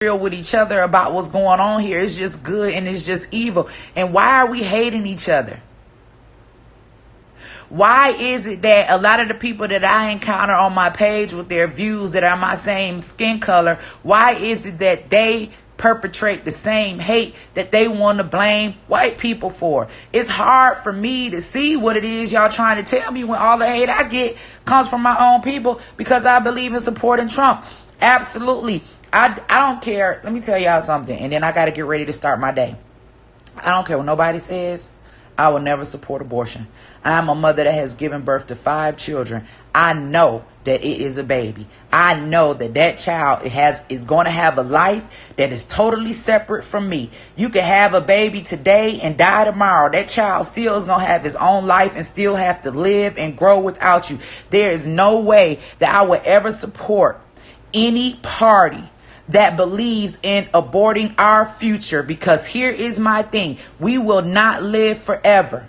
real with each other about what's going on here. It's just good and it's just evil. And why are we hating each other? Why is it that a lot of the people that I encounter on my page with their views that are my same skin color, why is it that they perpetrate the same hate that they want to blame white people for? It's hard for me to see what it is y'all trying to tell me when all the hate I get comes from my own people because I believe in supporting Trump. Absolutely. I don't care. Let me tell y'all something, and then I got to get ready to start my day. I don't care what nobody says. I will never support abortion. I am a mother that has given birth to 5 children. I know that it is a baby. I know that that child is going to have a life that is totally separate from me. You can have a baby today and die tomorrow. That child still is going to have his own life and still have to live and grow without you. There is no way that I would ever support any party that believes in aborting our future, because here is my thing. We will not live forever.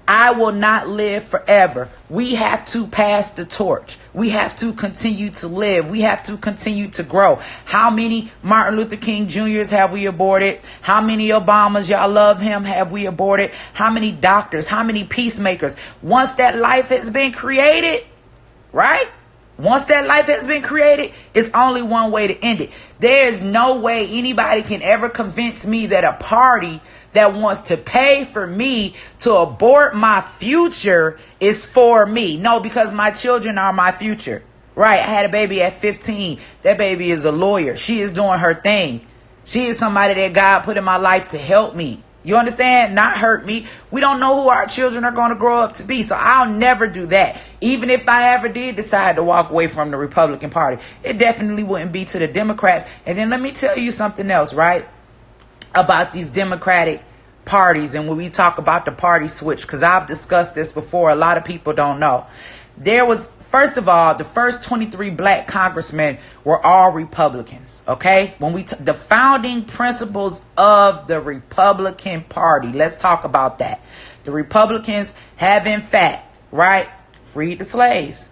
I will not live forever. We have to pass the torch. We have to continue to live. We have to continue to grow. How many Martin Luther King Jr.'s have we aborted? How many Obamas, y'all love him, have we aborted? How many doctors? How many peacemakers? Once that life has been created, right? Once that life has been created, it's only one way to end it. There is no way anybody can ever convince me that a party that wants to pay for me to abort my future is for me. No, because my children are my future. Right? I had a baby at 15. That baby is a lawyer. She is doing her thing. She is somebody that God put in my life to help me. You understand? Not hurt me. We don't know who our children are going to grow up to be. So I'll never do that. Even if I ever did decide to walk away from the Republican Party, it definitely wouldn't be to the Democrats. And then let me tell you something else, right? About these Democratic parties and when we talk about the party switch, because I've discussed this before. A lot of people don't know. There was, first of all, the first 23 black congressmen were all Republicans. Okay, when the founding principles of the Republican Party, let's talk about that. The Republicans have in fact, right, freed the slaves,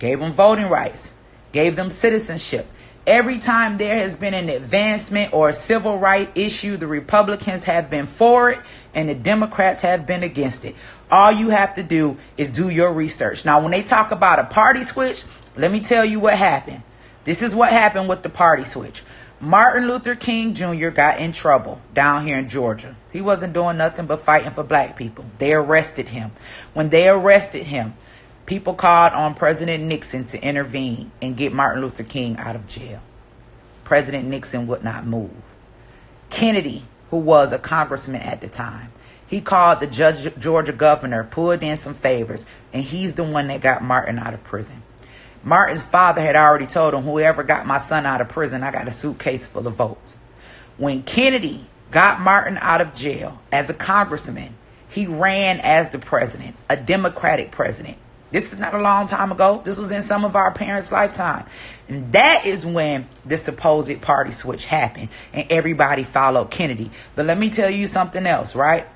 gave them voting rights, gave them citizenship. Every time there has been an advancement or a civil right issue, the Republicans have been for it and the Democrats have been against it. All you have to do is do your research. Now, when they talk about a party switch, let me tell you what happened. This is what happened with the party switch. Martin Luther King Jr. got in trouble down here in Georgia. He wasn't doing nothing but fighting for black people. They arrested him. When they arrested him, people called on President Nixon to intervene and get Martin Luther King out of jail. President Nixon would not move. Kennedy, who was a congressman at the time, he called the Georgia governor, pulled in some favors, and he's the one that got Martin out of prison. Martin's father had already told him, whoever got my son out of prison, I got a suitcase full of votes. When Kennedy got Martin out of jail as a congressman, he ran as the president, a Democratic president. This is not a long time ago. This was in some of our parents' lifetime. And that is when the supposed party switch happened and everybody followed Kennedy. But let me tell you something else, right?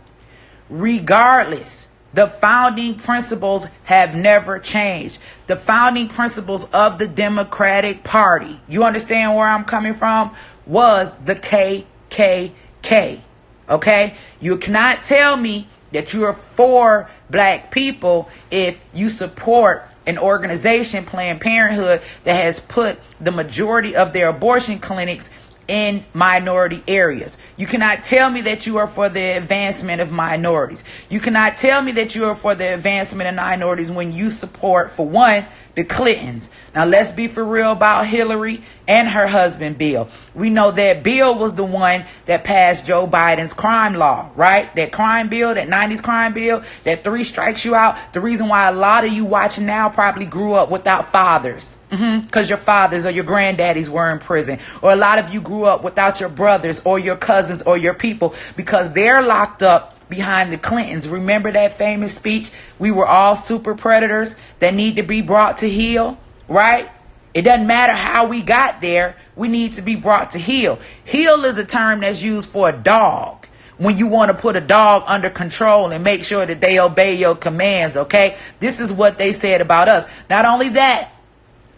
Regardless, the founding principles have never changed. The founding principles of the Democratic Party, you understand where I'm coming from, was the KKK. Okay? You cannot tell me that you are for black people if you support an organization, Planned Parenthood, that has put the majority of their abortion clinics in minority areas. You cannot tell me that you are for the advancement of minorities. You cannot tell me that you are for the advancement of minorities when you support, for one, the Clintons. Now, let's be for real about Hillary and her husband, Bill. We know that Bill was the one that passed Joe Biden's crime law, right? That crime bill, that 90s crime bill, that 3 strikes you out. The reason why a lot of you watching now probably grew up without fathers. Because your fathers or your granddaddies were in prison. Or a lot of you grew up without your brothers or your cousins or your people because they're locked up behind the Clintons. Remember that famous speech? We were all super predators that need to be brought to heel, right? It doesn't matter how we got there. We need to be brought to heel. Heel is a term that's used for a dog when you want to put a dog under control and make sure that they obey your commands, okay? This is what they said about us. Not only that,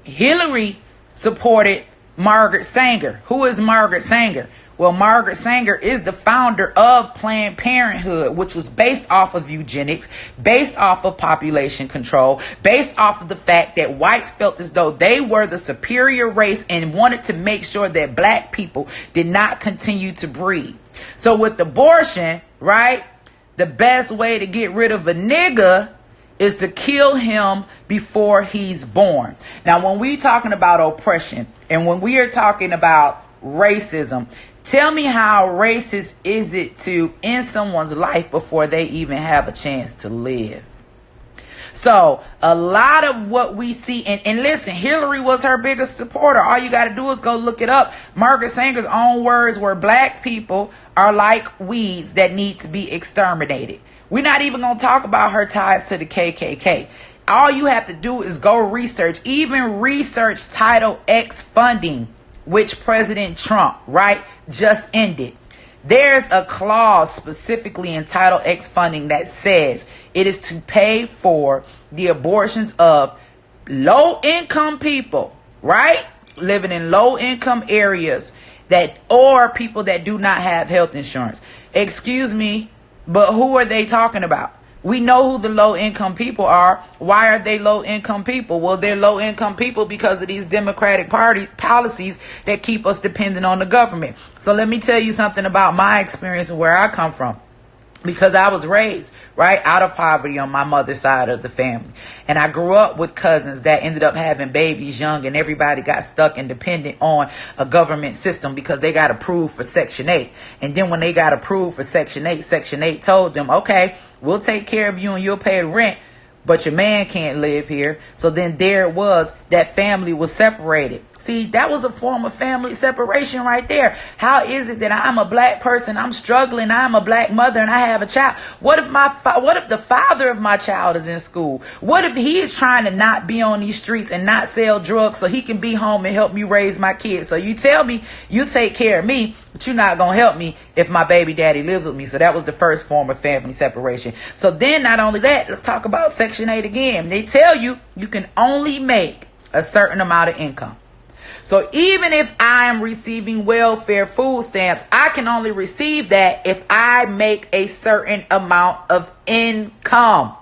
Hillary supported Margaret Sanger. Who is Margaret Sanger? Well, Margaret Sanger is the founder of Planned Parenthood, which was based off of eugenics, based off of population control, based off of the fact that whites felt as though they were the superior race and wanted to make sure that black people did not continue to breed. So with abortion, right, the best way to get rid of a nigga is to kill him before he's born. Now, when we're talking about oppression and when we are talking about racism, tell me how racist is it to end someone's life before they even have a chance to live? So a lot of what we see, and listen, Hillary was her biggest supporter. All you got to do is go look it up. Margaret Sanger's own words were, black people are like weeds that need to be exterminated. We're not even going to talk about her ties to the KKK. All you have to do is go research, even research Title X funding, which President Trump, right, just ended. There's a clause specifically in Title X funding that says it is to pay for the abortions of low-income people, right, living in low-income areas, that or people that do not have health insurance. Excuse me, but who are they talking about? We know who the low-income people are. Why are they low-income people? Well, they're low-income people because of these Democratic Party policies that keep us dependent on the government. So let me tell you something about my experience and where I come from. Because I was raised, right, out of poverty on my mother's side of the family. And I grew up with cousins that ended up having babies young, and everybody got stuck and dependent on a government system because they got approved for Section 8. And then when they got approved for Section 8, Section 8 told them, okay, we'll take care of you and you'll pay rent, but your man can't live here. So then there it was, that family was separated. See, that was a form of family separation right there. How is it that I'm a black person, I'm struggling, I'm a black mother, and I have a child? What if the father of my child is in school? What if he is trying to not be on these streets and not sell drugs so he can be home and help me raise my kids? So you tell me you take care of me, but you're not going to help me if my baby daddy lives with me. So that was the first form of family separation. So then not only that, let's talk about Section 8 again. They tell you you can only make a certain amount of income. So even if I am receiving welfare food stamps, I can only receive that if I make a certain amount of income.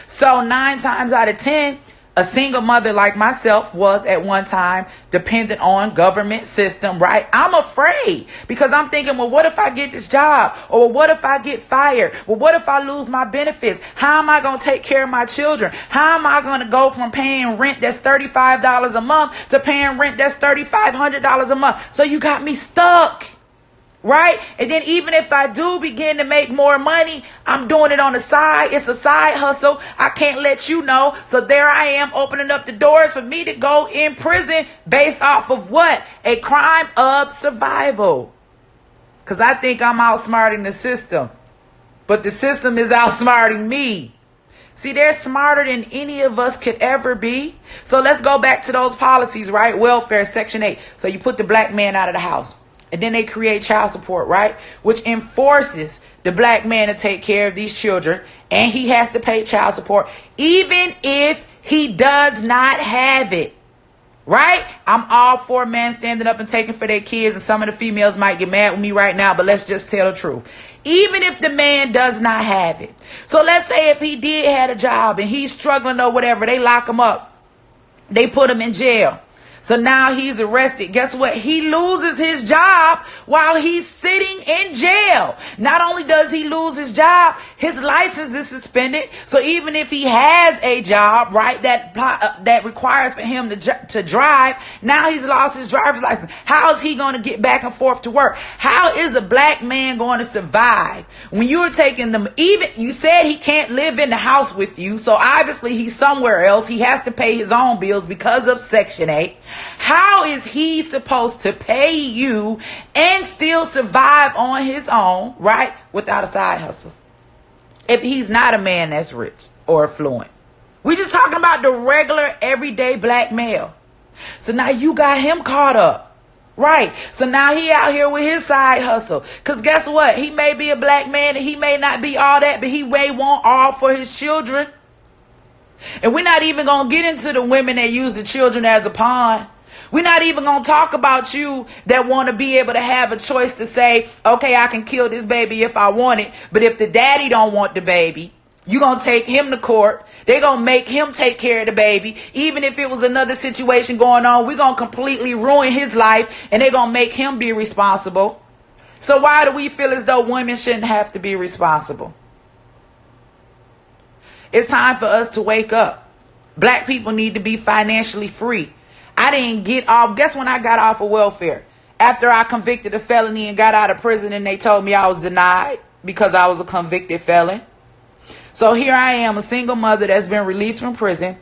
So 9 times out of 10, a single mother like myself was at one time dependent on government system, right? I'm afraid because I'm thinking, well, what if I get this job? Or what if I get fired? Well, what if I lose my benefits? How am I going to take care of my children? How am I going to go from paying rent that's $35 a month to paying rent that's $3,500 a month? So you got me stuck. Right? And then even if I do begin to make more money, I'm doing it on the side. It's a side hustle. I can't let you know. So there I am opening up the doors for me to go in prison based off of what? A crime of survival. Because I think I'm outsmarting the system. But the system is outsmarting me. See, they're smarter than any of us could ever be. So let's go back to those policies, right? Welfare, Section 8. So you put the black man out of the house. And then they create child support, right? Which enforces the black man to take care of these children. And he has to pay child support even if he does not have it. Right? I'm all for men standing up and taking for their kids. And some of the females might get mad with me right now, but let's just tell the truth. Even if the man does not have it. So let's say if he did have a job and he's struggling or whatever, they lock him up. They put him in jail. So now he's arrested. Guess what? He loses his job while he's sitting in jail. Not only does he lose his job, his license is suspended. So even if he has a job, right, that requires for him to drive, now he's lost his driver's license. How is he going to get back and forth to work? How is a black man going to survive when you're taking them? Even you said he can't live in the house with you. So obviously he's somewhere else. He has to pay his own bills because of Section 8. How is he supposed to pay you and still survive on his own, right, without a side hustle? If he's not a man that's rich or affluent. We're just talking about the regular, everyday black male. So now you got him caught up. Right. So now he out here with his side hustle. Because guess what? He may be a black man and he may not be all that, but he may want all for his children. And we're not even going to get into the women that use the children as a pawn. We're not even going to talk about you that want to be able to have a choice to say, okay, I can kill this baby if I want it. But if the daddy don't want the baby, you're going to take him to court. They're going to make him take care of the baby. Even if it was another situation going on, we're going to completely ruin his life and they're going to make him be responsible. So why do we feel as though women shouldn't have to be responsible? It's time for us to wake up. Black people need to be financially free. I didn't get off. Guess when I got off of welfare? After I convicted a felony and got out of prison and they told me I was denied because I was a convicted felon. So here I am, a single mother that's been released from prison.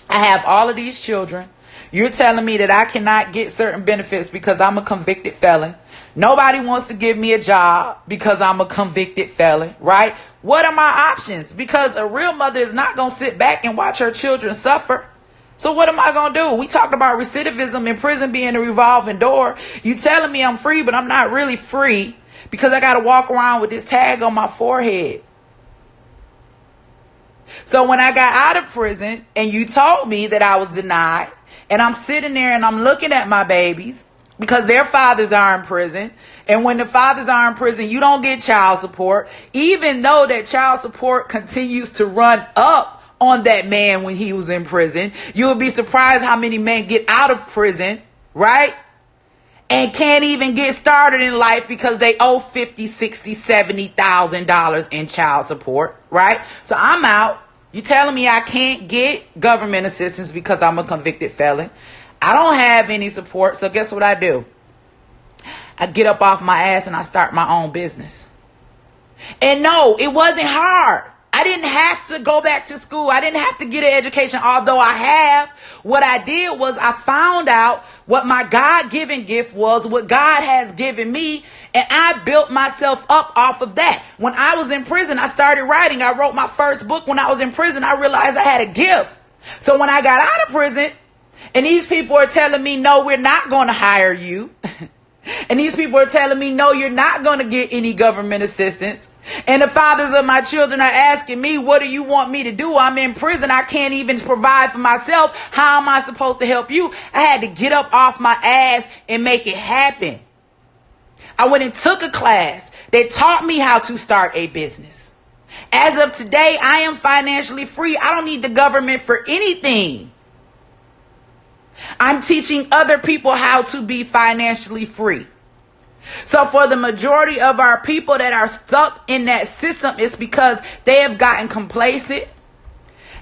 I have all of these children. You're telling me that I cannot get certain benefits because I'm a convicted felon. Nobody wants to give me a job because I'm a convicted felon, right? What are my options? Because a real mother is not going to sit back and watch her children suffer. So what am I going to do? We talked about recidivism in prison being a revolving door. You telling me I'm free, but I'm not really free because I got to walk around with this tag on my forehead. So when I got out of prison and you told me that I was denied and I'm sitting there and I'm looking at my babies because their fathers are in prison. And when the fathers are in prison, you don't get child support, even though that child support continues to run up on that man when he was in prison. You'll be surprised how many men get out of prison, right? And can't even get started in life because they owe $50,000, $60,000, $70,000 in child support, right? So I'm out. You telling me I can't get government assistance because I'm a convicted felon? I don't have any support. So guess what I do? I get up off my ass and I start my own business. And no, it wasn't hard. I didn't have to go back to school. I didn't have to get an education, although I have. What I did was I found out what my God-given gift was, what God has given me, and I built myself up off of that. When I was in prison, I started writing. I wrote my first book when I was in prison. I realized I had a gift. So when I got out of prison, and these people are telling me, no, we're not going to hire you. And these people are telling me, no, you're not going to get any government assistance. And the fathers of my children are asking me, what do you want me to do? I'm in prison. I can't even provide for myself. How am I supposed to help you? I had to get up off my ass and make it happen. I went and took a class that taught me how to start a business. As of today, I am financially free. I don't need the government for anything. I'm teaching other people how to be financially free. So for the majority of our people that are stuck in that system, it's because they have gotten complacent.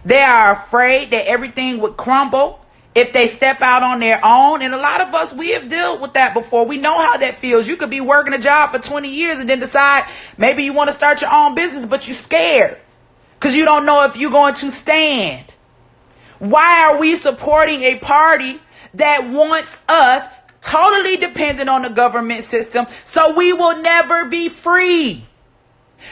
They are afraid that everything would crumble if they step out on their own. And a lot of us, we have dealt with that before. We know how that feels. You could be working a job for 20 years and then decide maybe you want to start your own business, but you're scared because you don't know if you're going to stand. Why are we supporting a party that wants us totally dependent on the government system so we will never be free?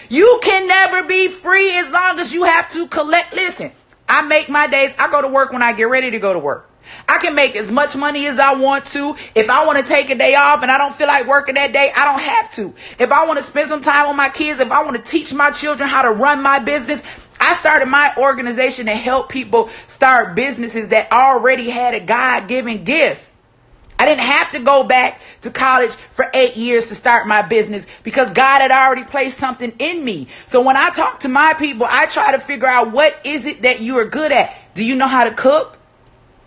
You can never be free as long as you have to collect. Listen, I make my days. I go to work when I get ready to go to work. I can make as much money as I want to. If I want to take a day off and I don't feel like working that day, I don't have to. If I want to spend some time with my kids, if I want to teach my children how to run my business, I started my organization to help people start businesses that already had a God-given gift. I didn't have to go back to college for 8 years to start my business because God had already placed something in me. So when I talk to my people, I try to figure out what is it that you are good at. Do you know how to cook?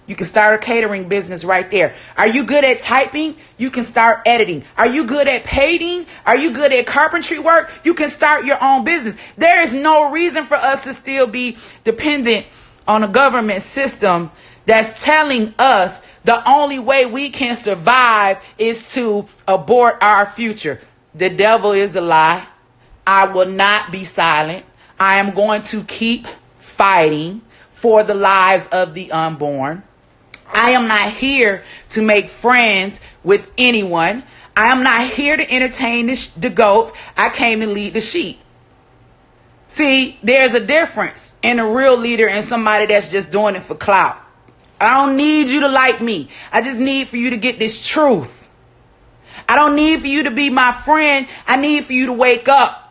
You can start a catering business right there. Are you good at typing? You can start editing. Are you good at painting? Are you good at carpentry work? You can start your own business. There is no reason for us to still be dependent on a government system that's telling us the only way we can survive is to abort our future. The devil is a lie. I will not be silent. I am going to keep fighting for the lives of the unborn. I am not here to make friends with anyone. I am not here to entertain the goats. I came to lead the sheep. See, there's a difference in a real leader and somebody that's just doing it for clout. I don't need you to like me. I just need for you to get this truth. I don't need for you to be my friend. I need for you to wake up.